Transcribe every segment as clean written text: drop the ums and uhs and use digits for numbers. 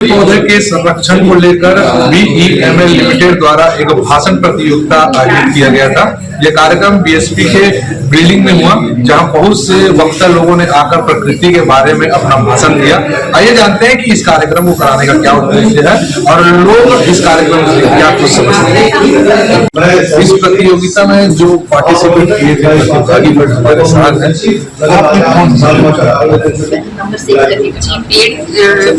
पौधे के संरक्षण को लेकर BEML लिमिटेड द्वारा एक भाषण प्रतियोगिता आयोजित किया गया था। यह कार्यक्रम BSP के बिल्डिंग में हुआ, जहां बहुत से वक्ता लोगों ने आकर प्रकृति के बारे में अपना भाषण दिया। आइए जानते हैं कि इस कार्यक्रम को कराने का क्या उद्देश्य है और लोग इस कार्यक्रम से क्या कुछ समझते हैं। इस प्रतियोगिता में जो पार्टिसिपेट किए थे प्रतिभागी हमारे साथ पेड़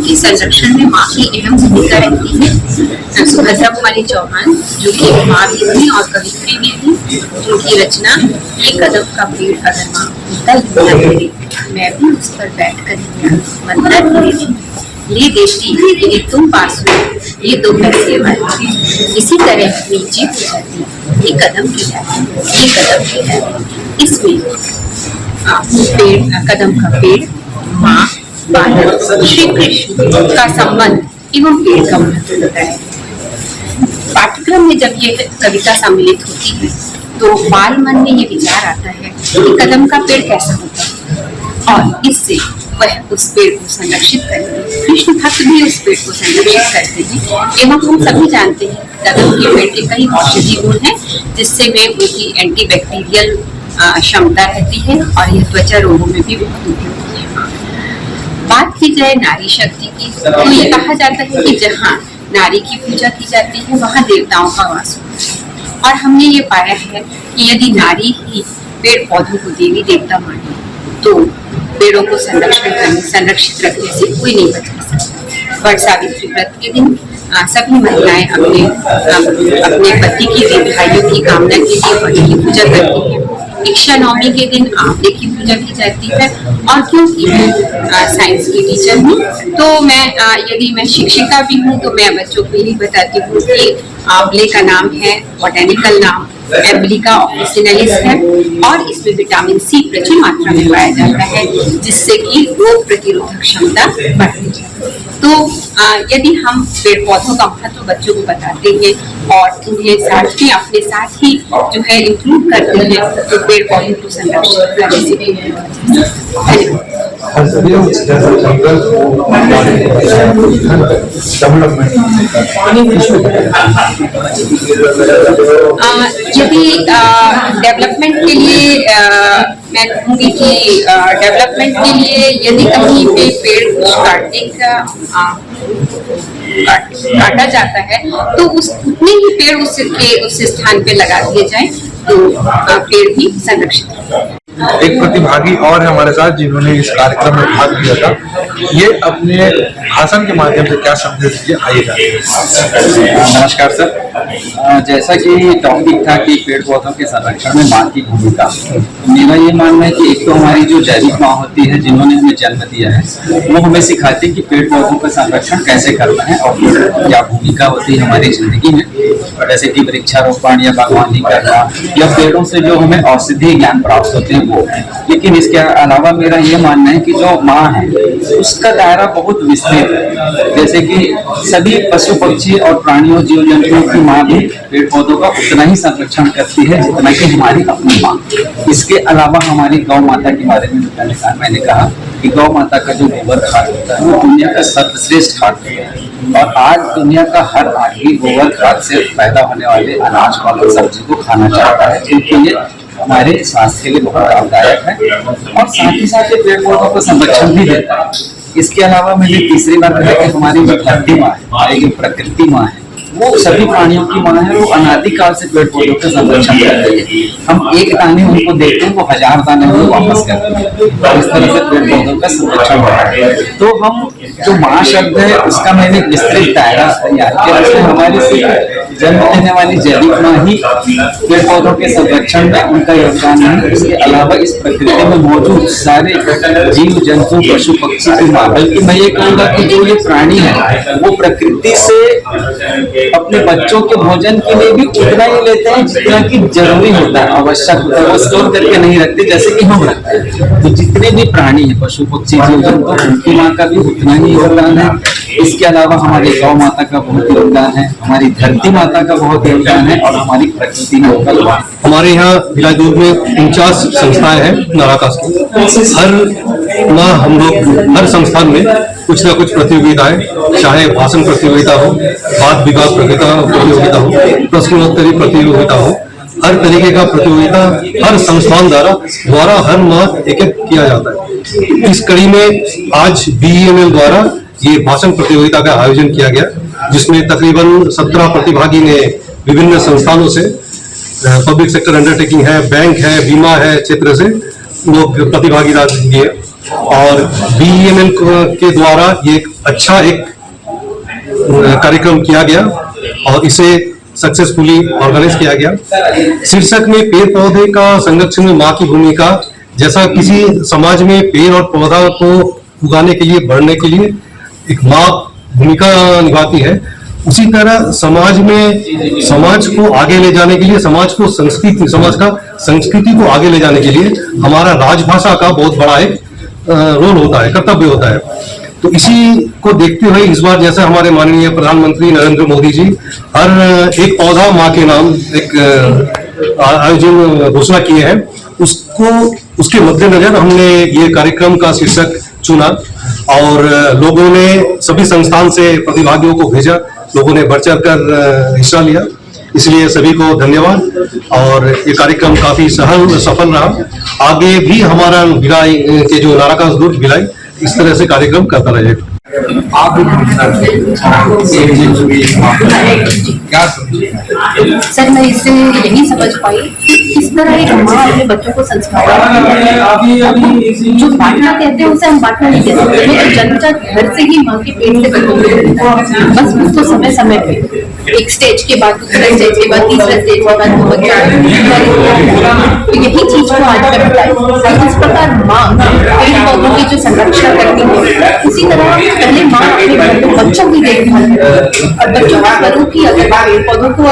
के संरक्षण में माँ की अहम भूमिका रहती है। सुभद्रा कुमारी चौहान जो कि माँ भी थी और कवित्री भी थी, उनकी रचना ये कदम का पेड़ अगर माँ होता ही मैं भी उस पर बैठ कर मंत्र ले देती यदि तुम पास हो, ये दो पैसे वाली इसी तरह नीचे हो जाती ये कदम की जाती, ये कदम की जाती। इसमें पेड़ कदम का पेड़ माँ बालक श्री कृष्ण का संबंध एवं पेड़ का महत्व होता है। पाठ्यक्रम में जब ये कविता सम्मिलित होती है तो बाल मन में ये विचार आता है कि कदम का पेड़ कैसा होता है और इससे वह उस पेड़ को संरक्षित करते हैं। कृष्ण भक्त भी उस पेड़ को संरक्षित करते हैं एवं हम सभी जानते हैं कदम के पेड़ के कई औषधि गुण हैं जिससे वे उनकी एंटीबैक्टीरियल क्षमता रहती है और यह त्वचा रोगों में भी बहुत उपयोगी है। बात की जाए नारी शक्ति की तो ये कहा जाता है कि जहाँ नारी की पूजा की जाती है वहाँ देवताओं का वास होता है और हमने ये पाया है कि यदि नारी ही पेड़ पौधों को देवी देवता माने तो पेड़ों को संरक्षित रखने से कोई नहीं बचा सकता। वट सावित्री व्रत के दिन सभी महिलाएं अपने पति की दीर्घायु की कामना के लिए वट की पूजा करती हैं। दीक्षा नवमी के दिन आंवले की पूजा की जाती है और क्योंकि मैं साइंस की टीचर हूँ तो मैं यदि मैं शिक्षिका भी हूँ तो मैं बच्चों को यही बताती हूँ कि आंवले का नाम है बोटेनिकल नाम एम्ब्लिका ऑफिसिनालिस है और इसमें विटामिन सी प्रचुर मात्रा में पाया जाता है जिससे कि रोग प्रतिरोधक क्षमता बढ़ती है। तो यदि हम पेड़ पौधों का महत्व बच्चों को बताते हैं और उन्हें साथ में अपने साथ ही जो है इंक्लूड करते हैं तो पेड़ पौधों को संरक्षित करने से भी यदि डेवलपमेंट के लिए मैं कहूँगी कि डेवलपमेंट के लिए यदि कहीं पे पेड़ काटा जाता है तो उतने ही पेड़ उस स्थान पे लगा दिए जाएं तो पेड़ भी संरक्षित होगा। एक प्रतिभागी और है हमारे साथ जिन्होंने इस कार्यक्रम में भाग लिया था। ये अपने भाषण के माध्यम से क्या संदेश दिए, आइएगा। नमस्कार सर, जैसा कि टॉपिक था कि पेड़ पौधों के संरक्षण में माँ की भूमिका, तो मेरा ये मानना है कि एक तो हमारी जो जैविक माँ होती है जिन्होंने हमें जन्म दिया है वो हमें सिखाती है कि पेड़ पौधों का संरक्षण कैसे करना है और क्या भूमिका होती है हमारी जिंदगी में, जैसे कि वृक्षारोपण या बागवानी करना या पेड़ों से जो हमें औषधि ज्ञान प्राप्त होते हैं वो। लेकिन इसके अलावा मेरा ये मानना है कि जो माँ है उसका दायरा बहुत विस्तृत है, जैसे कि सभी पशु पक्षी और प्राणियों जीव जंतुओं की माँ भी पेड़ पौधों का उतना ही संरक्षण करती है जितना कि हमारी अपनी माँ। इसके अलावा हमारी गौ माता के बारे में मैंने कहा कि गौ माता का जो गोबर खाद होता है वो दुनिया का सर्वश्रेष्ठ खाद होता है और आज दुनिया का हर आदमी गोबर खाद से पैदा होने वाले अनाज और सब्जी को खाना चाहता है, जिनके लिए हमारे स्वास्थ्य के लिए बहुत लाभदायक है और साथ ही साथ ये पेड़ पौधों को संरक्षण भी देता है। इसके अलावा मैंने तीसरी बात कहा कि हमारी जो धरती माँ है, हमारी जो प्रकृति माँ है, वो सभी प्राणियों की माँ है। वो अनादिकाल से पेड़ पौधों का संरक्षण कर रही है। हम एक दाने उनको देते हैं वो 1000 दाने उनको वापस करते हैं, इस तरह से पेड़ पौधों का संरक्षण हो रहा है। तो हम जो माँ शब्द है उसका मैंने विस्तृत दायरा तैयार किया, जिसमें हमारी से जन्म देने वाली जैविक माँ ही पेड़ पौधों के संरक्षण में उनका योगदान है। इसके अलावा इस प्रकृति में मौजूद सारे जीव जंतु पशु पक्षी की माँ, बल्कि मैं ये कहूँगा कि जो ये प्राणी है वो प्रकृति से अपने बच्चों के भोजन के लिए भी उतना ही लेते हैं जितना कि जरूरी होता है, आवश्यक होता है। वो स्टोर करके नहीं रखते जैसे कि हम रखते हैं। तो जितने भी प्राणी हैं पशु पक्षी जीव जंतु उनकी माँ का भी उतना ही योगदान है इसके अलावा हमारी गौ माता का बहुत योगदान है, हमारी धरती माता का बहुत योगदान है और हमारी प्रकृति में योगदान। हमारे यहाँ भिलाई दुर्ग में 49 संस्थाएं हैं नाराकास की। हर माह हम लोग हर संस्थान में कुछ ना कुछ प्रतियोगिताएं, चाहे भाषण प्रतियोगिता हो, वाद विवाद प्रतियोगिता हो, प्रश्नोत्तरी प्रतियोगिता हो, हर तरीके का प्रतियोगिता हर संस्थान द्वारा हर माह एक किया जाता है। इस कड़ी में आज BEML द्वारा ये भाषण प्रतियोगिता का आयोजन किया गया, जिसमें तकरीबन 17 प्रतिभागी ने विभिन्न संस्थानों से, पब्लिक सेक्टर अंडरटेकिंग है, बैंक है, बीमा है, क्षेत्र से लोग प्रतिभागिता दिए और BEML के द्वारा ये एक अच्छा कार्यक्रम किया गया और इसे सक्सेसफुली ऑर्गेनाइज किया गया। शीर्षक में पेड़ पौधे का संरक्षण में माँ की भूमिका, जैसा किसी समाज में पेड़ और पौधा को उगाने के लिए, बढ़ने के लिए एक माँ भूमिका निभाती है, उसी तरह समाज में समाज को आगे ले जाने के लिए, समाज का संस्कृति को आगे ले जाने के लिए हमारा राजभाषा का बहुत बड़ा एक रोल होता है, कर्तव्य होता है। तो इसी को देखते हुए इस बार जैसे हमारे माननीय प्रधानमंत्री नरेंद्र मोदी जी हर एक पौधा माँ के नाम एक आयोजन घोषणा किए हैं, उसके मद्देनजर हमने ये कार्यक्रम का शीर्षक चुना और लोगों ने सभी संस्थान से प्रतिभागियों को भेजा, लोगों ने बढ़ चढ़ कर हिस्सा लिया, इसलिए सभी को धन्यवाद। और ये कार्यक्रम काफी सफल रहा। आगे भी हमारा भिलाई के जो नाराकास दुर्ग भिलाई इस तरह से कार्यक्रम करता रहेगा। आप क्या समझे? सर, मैं इससे यही समझ पाई किस तरह एक माँ अपने बच्चों को संस्कार जो बांटना कहते हैं उसे हम बांटना नहीं कह सकते, तो जन्मजात घर से ही माँ के पेट से बच्चों को बस उसको समय समय पे एक स्टेज के बाद दूसरे स्टेज के बाद तीसरे स्टेज के बाद तो यही चीज को आज मैं बताई। इस प्रकार माँ पेड़ पौधों की जो संरक्षण करती है, उसी तरह पहले माँ अपने बच्चों की देखभाल करती है और बच्चों के बड़ों की अगर पेड़ पौधों को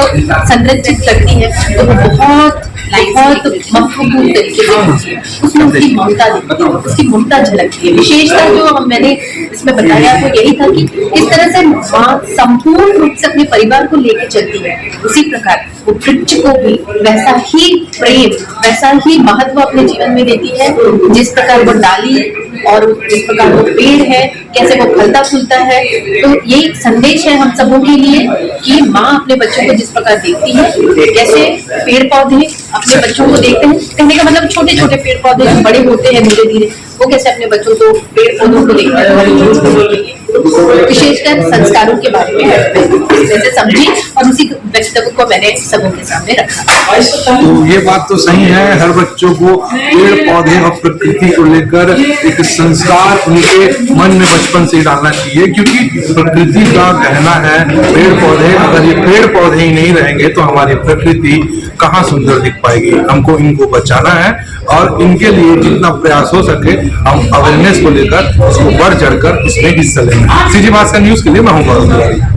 संरक्षित करती है तो वो बहुत महत्वपूर्ण तरीके से होती है, उसमें उसकी ममता दिखती है, उसकी ममता झलकती है। विशेषता जो मैंने इसमें बताया वो यही था कि इस तरह से माँ संपूर्ण रूप से अपने परिवार को लेकर चलती है, उसी प्रकार वो वृक्ष को भी वैसा ही प्रेम, वैसा ही महत्व अपने जीवन में देती है, जिस प्रकार वो डाली और जिस प्रकार वो पेड़ है, कैसे वो फलता फूलता है। तो ये एक संदेश है हम सबों के लिए कि माँ अपने बच्चों को जिस प्रकार देखती है, कैसे पेड़ पौधे अपने बच्चों को देखते हैं, कहने का मतलब छोटे छोटे पेड़ पौधे जो बड़े होते हैं धीरे धीरे, वो कैसे अपने बच्चों को पेड़ पौधों को देखते हैं। विशेषकर संस्कारों के बारे में वैसे समझी और उसी वक्तव्य को मैंने सबों के सामने रखा। तो ये बात तो सही है, हर बच्चों को पेड़ पौधे और प्रकृति को लेकर एक संस्कार उनके मन में बचपन से डालना चाहिए, क्योंकि प्रकृति का कहना है पेड़ पौधे, अगर ये पेड़ पौधे ही नहीं रहेंगे तो हमारी प्रकृति कहाँ सुंदर दिख पाएगी। हमको इनको बचाना है और इनके लिए जितना प्रयास हो सके हम अवेयरनेस को लेकर उसको बढ़ चढ़कर इसमें हिस्सा लेंगे। CG भास्कर न्यूज के लिए मैं हूँ गौरव तिवारी।